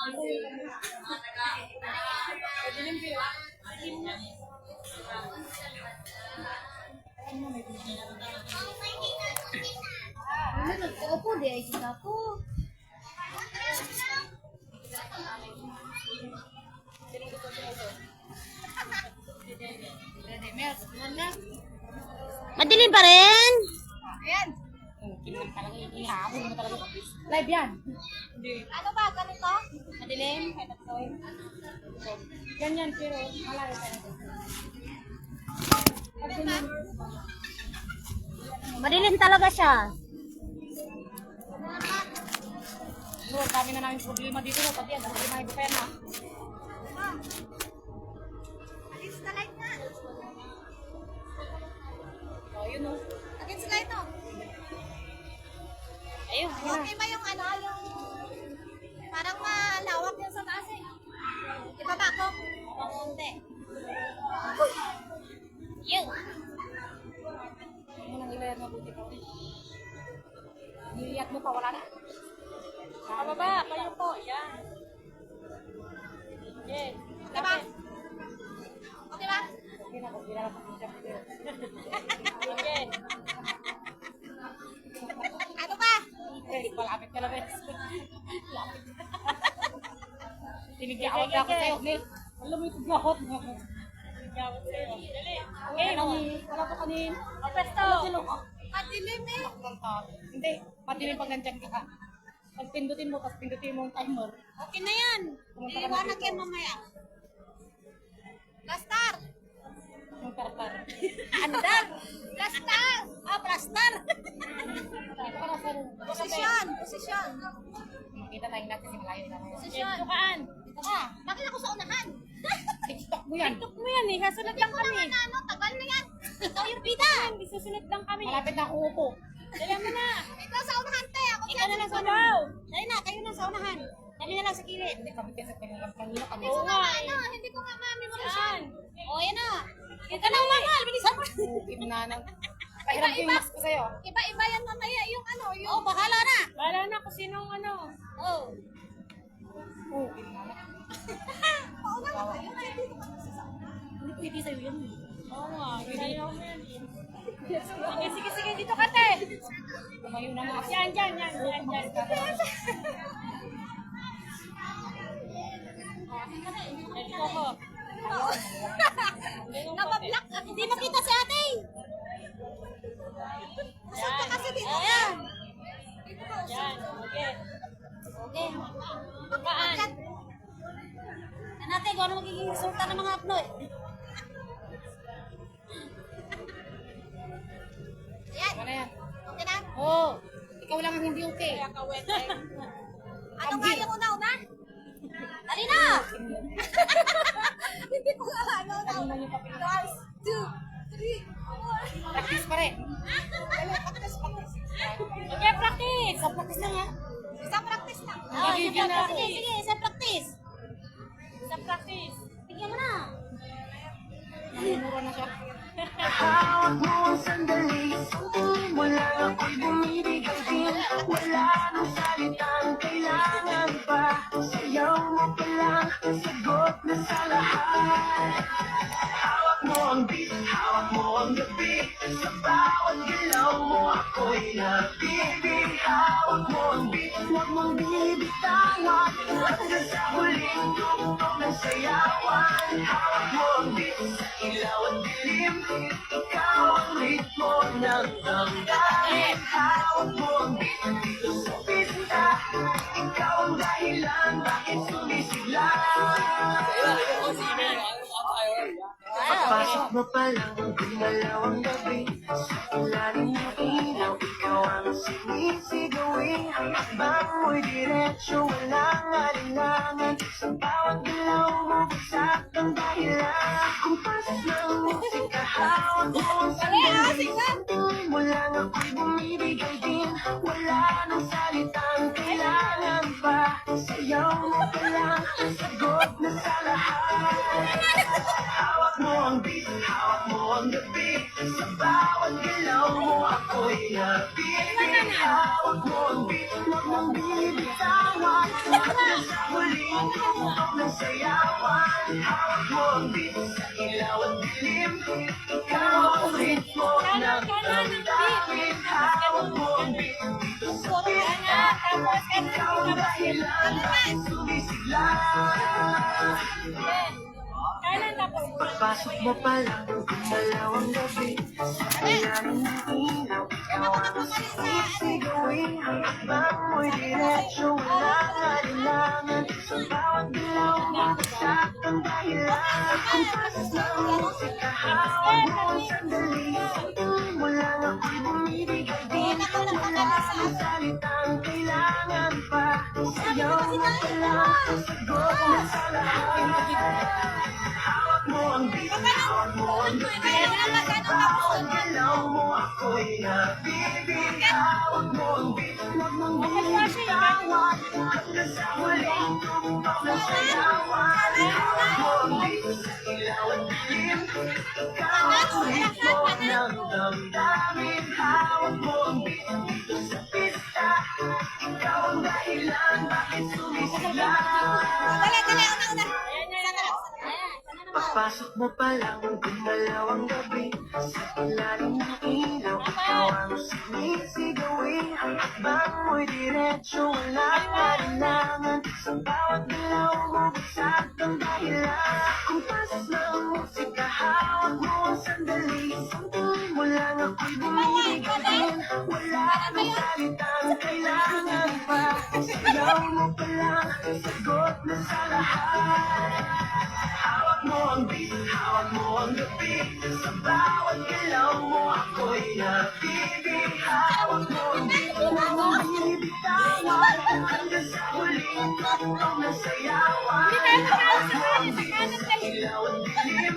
Opo, di ay sila po. Madilim pa rin? Ayan. Live yan. Ano ba? Ganito? Madilim? Ganyan, pero malayo pa na. Madilim talaga siya. No, kami na namin problema dito. No? Pati yan, dahil may pena. Against the light nga. Oh, yun o. Against the light, no? Ayun. Okay ba yung ano, yung parang malawak yung sa taas eh. Ibaba ko? Hindi. Yun. Ano nang ilayad mabuti pa. Niliyat mo pa, wala na. Pababa, kayo po. Yan. Yes. Diba? Okay ba? Okay na, kung pinala pa siya. Okay. Ano ba? Eh, malapit ka lang eh. Lapit. Tinigawag ako sa'yo. Alam mo yung tiglahot mo. Gawin sa'yo. Dali. Okay, wala pa kanin. O, pesto. Madilim eh. Hindi, madilim pag nandiyan ka. Pag pindutin mo, tapos pindutin mo yung timer. Okay na yan. Iliwanag yan mamaya. Plastar. Yung tartar. Andar. Plastar. Plastar. Posisyon. Posisyon. Makita tayong natin si malayo nila ngayon. Posisyon. Tukaan. Bakit ako sa unahan? TikTok mo yan. Tuk mo yan eh. Kasunod lang kami. Ano, tagal na yan. Ikaw yung bida. Hindi susunod lang kami. Malapit na ako upo. Dali mo na. Ikaw sa unahan, te. Ako Ikaw na lang sa unahan. baw. Dali na, kayo na sa unahan. Dali na lang sa kilid. Hindi kami kasi pinalang kanina kami. Hindi ko Oo nga nga eh. hindi ko nga ma-memorize Saan? yan. O, yan na. Ito na umangal. Bilisan mo. Ukim na nang... Pahiram ko yung mask ko sa'yo. Iba-iba yan mamaya yung ano, yung... Oh, bahala na. Wala na kung sinong ano. Oh. Ukim na nang... Pauna ka kayo. Ay, dito ka na sa Hindi pwede sa'yo yan. Oo nga. Ginagawa mo yan eh. Sige, sige, sige. Dito ka, te. Tumayo na nga. Yan, yan, yan. Yan, yan. Ito ko. Napablock ka. Hindi makita si ate. Saan ka kasi dito? Ayan. Dito ka. Yan. Okay. Okay. Tukaan. Yan natin, kung ano magiging resulta ng mga upload. Ayan. Ano yan? Okay na? Oo. Ikaw lang ang hindi okay. Kaya kawet eh. Ano nga yung una-una? Dali na! Hindi ko nga ano na. 1, 2, 3, 4. Practice pa rin. Okay, practice. Sa practice lang ha. Isang practice lang. Nagigil na ako. Sige, isang practice. Sa practice. Bigyan mo na. Namumura na siya. Hawak mo ang sandali, sandali mo lang ako'y bumibigay din. Wala nang salitang kailangan pa. Sayaw mo pa lang, sagot na sa lahat. Hawak mo ang beat, hawak mo ang gabi. Sa bawat galaw mo ako'y nabibig. Hawak mo ang beat, huwag mong bibitawan. Hanggang sa huling tugtog ng sayawan. Hawak mo ang beat, sa ilaw at dilim. Ikaw ang ritmo ng damdamin. Hawak mo ang beat dito sa pista. Ikaw ang dahilan bakit sumisigla. Pagpasok mo pa lang ang pinalawang gabi. Sa ilalim ng ilaw, ikaw ang sinisigawin. Ang hakbang mo'y diretsyo, walang alinlangan. Sa bawat galaw mo, bagsak ang dahilan. Kung pasas ng musika, hawak mo ang sandali. Sanduin mo lang ako'y bumibigay din. Wala nang salitang kailangan pa. Sayaw mo pa lang, sagot na sa lahat. Hawak mo ang beat, hawak mo ang gabi. Sa bawat galaw mo ako'y nabibig. Hawak mo ang beat, huwag mong bibitawan. Hanggang sa huling Tugtog ng sayawan, hawak mo ang beat sa ilaw at dilim. Ikaw ang ritmo ng damdamin, hawak mo ang beat dito sa pista. Ikaw ang dahilan, bakit sumisigla. Kailan tapos? Pagpasok mo pa lang, gumalaw ang gabi. Sa ilalim ng ilaw, ikaw ang sisigawin. Ang akbang mo'y diretso, walang alinlangan. Sa bawat galaw mo, saktang dahilan. Kung pasas ng musika, hawak mo ang sandali. Sandali mo lang ako'y bumibigay din. Wala ang salitang kailangan pa. Sayaw mo pa lang, sagot mo sa lahat. Hawak mo ang beat, hawak mo ang beat. Bawat galaw mo ako'y nabibig. Hawak mo ang beat, huwag mong binitawan. Hanggang sa huling tugtog ng sayawan. Hawak mo ang beat sa ilaw at dilim. Ikaw ang ritmo ng damdamin. Hawak mo ang beat dito sa pista. Ikaw ang dahilan, bakit sumisigla. Dali, una. Pagpasok mo pa lang, gumalaw ang gabi. Sa ilalim ng ilaw, ikaw ang sinisigawin. Ang akbang mo'y diretso, walang alinlangan. Sa bawat galaw mo, bagsak ang dahilan. Kung pasas ng musika, hawak mo ang sandali. Sandali mo lang ako'y bumibigay din. Wala ang salitang kailangan pa. Sayaw mo pa lang, sagot na sa lahat. Hawak mo ang beat, hawak mo ang gabi. Sa bawat galaw mo ako'y nabibig. Hawak mo ang beat, huwag mong binibitawan. Hanggang sa huling tugtog ng sayawan. Hawak mo ang beat sa ilaw at dilim.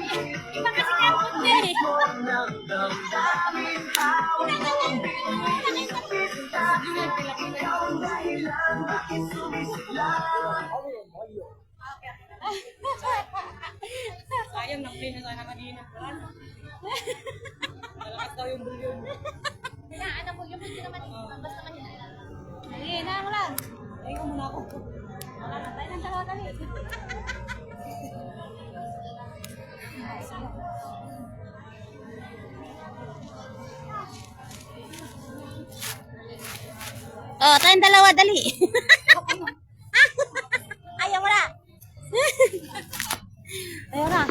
Ikaw ang ritmo ng damdamin. Hawak mo ang beat dito sa pista. Ikaw ang dahilan, bakit sumisigla. Sayang, na-play na sana kanina. Malakas daw yung bulyon. Ano po yung hindi naman basta kanina. Sige, na lang. Ay, muna ako. Wala na tayo ng dalawa dali. Oh, tayong dalawa dali. Ayaw mo na. Ayaw na.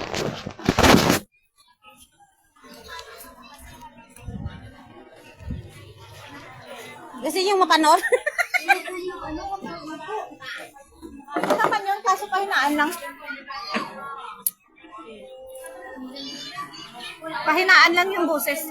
Kasi yung mapanood. Ano naman yun? Kaso pahinaan lang. Pahinaan lang yung boses.